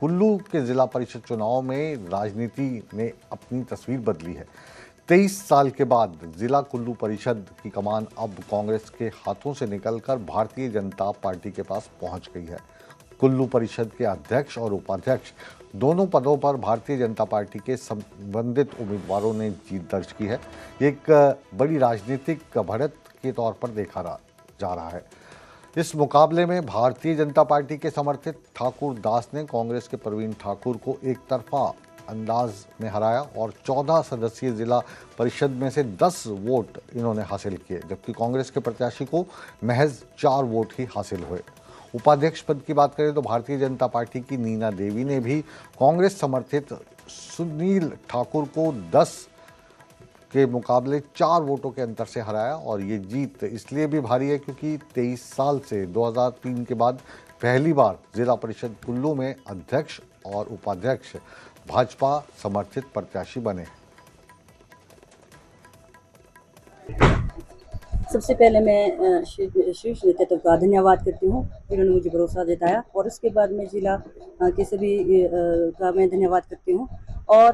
कुल्लू के जिला परिषद चुनाव में राजनीति ने अपनी तस्वीर बदली है। 23 साल के बाद जिला कुल्लू परिषद की कमान अब कांग्रेस के हाथों से निकलकर भारतीय जनता पार्टी के पास पहुंच गई है। कुल्लू परिषद के अध्यक्ष और उपाध्यक्ष दोनों पदों पर भारतीय जनता पार्टी के संबंधित उम्मीदवारों ने जीत दर्ज की है। एक बड़ी राजनीतिक बढ़त के तौर पर देखा जा रहा है। इस मुकाबले में भारतीय जनता पार्टी के समर्थित ठाकुर दास ने कांग्रेस के प्रवीण ठाकुर को एक तरफा अंदाज में हराया और 14 सदस्यीय जिला परिषद में से 10 वोट इन्होंने हासिल किए, जबकि कांग्रेस के प्रत्याशी को महज 4 वोट ही हासिल हुए। उपाध्यक्ष पद की बात करें तो भारतीय जनता पार्टी की नीना देवी ने भी कांग्रेस समर्थित सुनील ठाकुर को 10 के मुकाबले 4 वोटों के अंतर से हराया और ये जीत इसलिए भी भारी है क्योंकि 23 साल से 2003 के बाद पहली बार जिला परिषद कुल्लू में अध्यक्ष और उपाध्यक्ष भाजपा समर्थित प्रत्याशी बने। सबसे पहले मैं शीर्ष नेतृत्व का धन्यवाद करती हूँ जिन्होंने मुझे भरोसा जताया, और उसके बाद मैं जिला के सभी का मैं धन्यवाद करती हूँ। और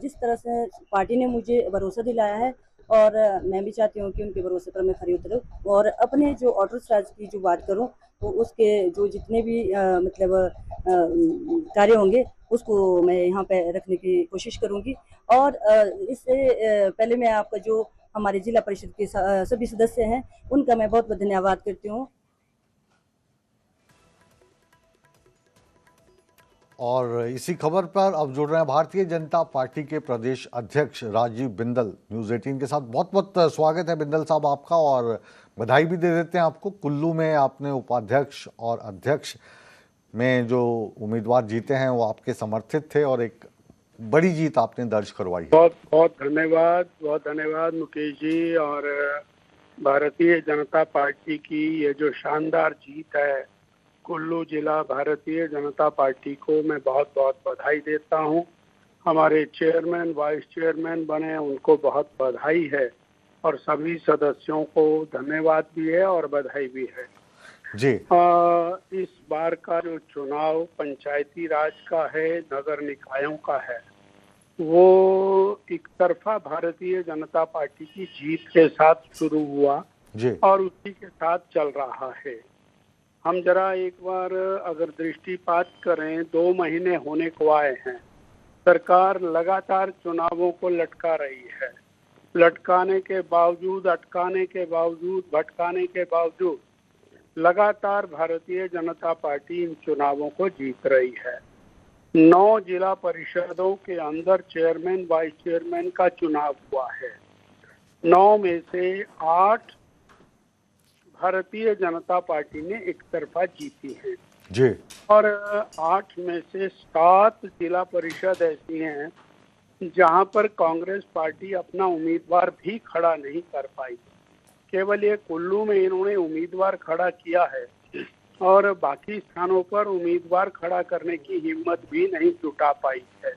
जिस तरह से पार्टी ने मुझे भरोसा दिलाया है और मैं भी चाहती हूँ कि उनके भरोसे पर मैं खरी उतरूँ और अपने जो ऑटो राज की जो बात करूँ तो उसके जो जितने भी कार्य होंगे उसको मैं यहाँ पे रखने की कोशिश करूँगी। और इससे पहले मैं आपका जो हमारे जिला परिषद के सभी सदस्य हैं उनका मैं बहुत बहुत धन्यवाद करती हूँ। और इसी खबर पर अब जुड़ रहे हैं भारतीय जनता पार्टी के प्रदेश अध्यक्ष राजीव बिंदल न्यूज़ 18 के साथ। बहुत बहुत स्वागत है बिंदल साहब आपका, और बधाई भी दे देते हैं आपको। कुल्लू में आपने उपाध्यक्ष और अध्यक्ष में जो उम्मीदवार जीते हैं वो आपके समर्थित थे और एक बड़ी जीत आपने दर्ज करवाई है। बहुत बहुत धन्यवाद मुकेश जी। और भारतीय जनता पार्टी की ये जो शानदार जीत है कुल्लू जिला भारतीय जनता पार्टी को मैं बहुत बहुत बधाई देता हूं। हमारे चेयरमैन वाइस चेयरमैन बने उनको बहुत बधाई है और सभी सदस्यों को धन्यवाद भी है और बधाई भी है जी। इस बार का जो चुनाव पंचायती राज का है, नगर निकायों का है, वो एक तरफा भारतीय जनता पार्टी की जीत के साथ शुरू हुआ जी। और उसी के साथ चल रहा है। हम जरा एक बार अगर दृष्टिपात करें, 2 महीने होने को आए हैं, सरकार लगातार चुनावों को लटका रही है। लटकाने के बावजूद, अटकाने के बावजूद, भटकाने के बावजूद लगातार भारतीय जनता पार्टी इन चुनावों को जीत रही है। 9 जिला परिषदों के अंदर चेयरमैन वाइस चेयरमैन का चुनाव हुआ है। 9 में से 8 भारतीय जनता पार्टी ने एक तरफा जीती है जी। और 8 में से 7 जिला परिषद ऐसी हैं जहां पर कांग्रेस पार्टी अपना उम्मीदवार भी खड़ा नहीं कर पाई। केवल ये कुल्लू में इन्होंने उम्मीदवार खड़ा किया है और बाकी स्थानों पर उम्मीदवार खड़ा करने की हिम्मत भी नहीं जुटा पाई है।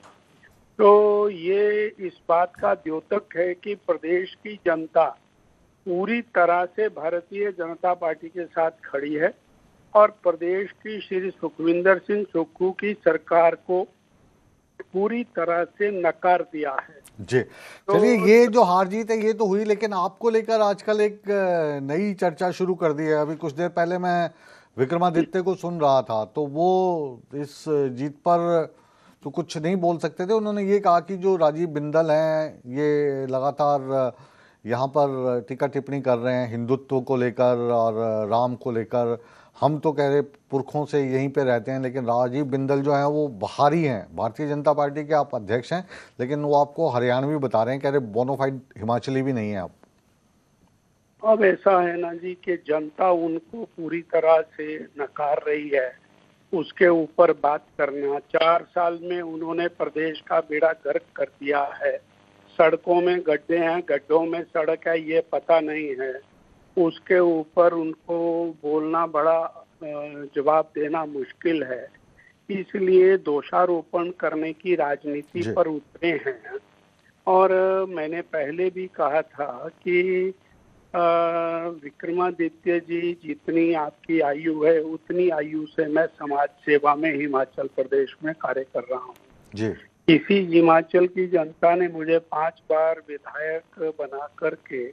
तो ये इस बात का द्योतक है कि प्रदेश की जनता पूरी तरह से भारतीय जनता पार्टी के साथ खड़ी है और प्रदेश की श्री सुखविंदर सिंह सुक्खू की सरकार को पूरी तरह से नकार दिया है जी। चलिए, ये जो हार जीत है ये तो हुई, लेकिन आपको लेकर आजकल एक नई चर्चा शुरू कर दी है। अभी कुछ देर पहले मैं विक्रमादित्य को सुन रहा था तो वो इस जीत पर तो कुछ नहीं बोल सकते थे। उन्होंने ये कहा कि जो राजीव बिंदल हैं ये लगातार यहाँ पर टीका टिप्पणी कर रहे हैं हिंदुत्व को लेकर और राम को लेकर। हम तो कह रहे पुरखों से यहीं पे रहते हैं, लेकिन राजीव बिंदल जो हैं वो बाहरी हैं। भारतीय जनता पार्टी के आप अध्यक्ष हैं, लेकिन वो आपको हरियाणवी बता रहे हैं, कह रहे बोनाफाइड हिमाचली भी नहीं है आप। अब ऐसा है ना जी कि जनता उनको पूरी तरह से नकार रही है, उसके ऊपर बात करना। 4 साल में उन्होंने प्रदेश का बेड़ा गर्क कर दिया है। सड़कों में गड्ढे हैं, गड्ढों में सड़क है, ये पता नहीं है। उसके ऊपर उनको बोलना बड़ा, जवाब देना मुश्किल है, इसलिए दोषारोपण करने की राजनीति पर उतरे हैं। और मैंने पहले भी कहा था कि विक्रमादित्य जी, जितनी आपकी आयु है उतनी आयु से मैं समाज सेवा में हिमाचल प्रदेश में कार्य कर रहा हूँ जी। इसी हिमाचल की जनता ने मुझे 5 बार विधायक बना करके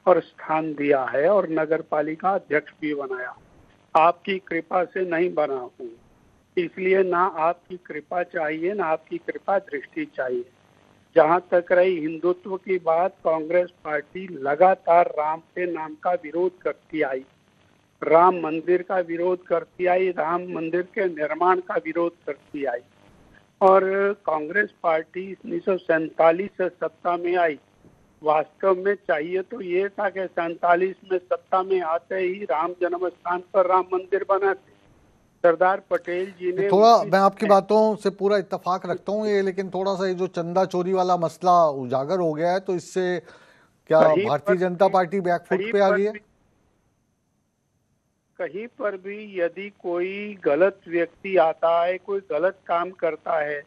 और स्थान दिया है और नगर पालिका अध्यक्ष भी बनाया। आपकी कृपा से नहीं बना हूँ, इसलिए ना आपकी कृपा चाहिए ना आपकी कृपा दृष्टि चाहिए। जहां तक रही हिंदुत्व की बात, कांग्रेस पार्टी लगातार राम के नाम का विरोध करती आई, राम मंदिर का विरोध करती आई, राम मंदिर के निर्माण का विरोध करती आई और कांग्रेस पार्टी 1947 से सत्ता में आई। वास्तव में चाहिए तो ये था कि 47 में सत्ता में आते ही राम जन्म स्थान पर राम मंदिर बनाते। सरदार पटेल जी ने थोड़ा मैं आपकी बातों से पूरा इत्तेफाक रखता हूँ ये, लेकिन थोड़ा सा ये जो चंदा चोरी वाला मसला उजागर हो गया है, तो इससे क्या भारतीय जनता पार्टी बैकफुट पे आ गई है? कहीं पर भी यदि कोई गलत व्यक्ति आता है, कोई गलत काम करता है,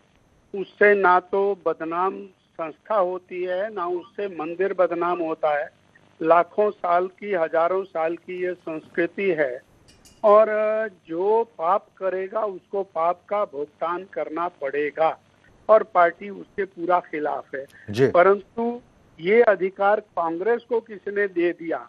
उससे ना तो बदनाम संस्था होती है ना उससे मंदिर बदनाम होता है। लाखों साल की, हजारों साल की ये संस्कृति है और जो पाप करेगा उसको पाप का भुगतान करना पड़ेगा और पार्टी उसके पूरा खिलाफ है। परंतु ये अधिकार कांग्रेस को किसने दे दिया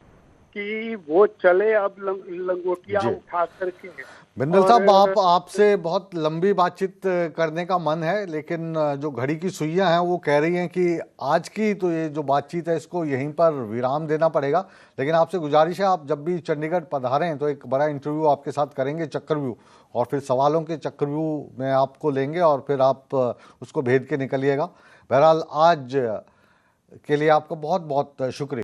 कि वो चले अब लंगोटिया उठा करके। बिंदल साहब, आपसे बहुत लंबी बातचीत करने का मन है, लेकिन जो घड़ी की सुइयां हैं वो कह रही हैं कि आज की तो ये जो बातचीत है इसको यहीं पर विराम देना पड़ेगा। लेकिन आपसे गुजारिश है, आप जब भी चंडीगढ़ पधारें तो एक बड़ा इंटरव्यू आपके साथ करेंगे, चक्रव्यूह, और फिर सवालों के चक्रव्यूह में आपको लेंगे और फिर आप उसको भेद के निकलिएगा। बहरहाल आज के लिए आपका बहुत बहुत शुक्रिया।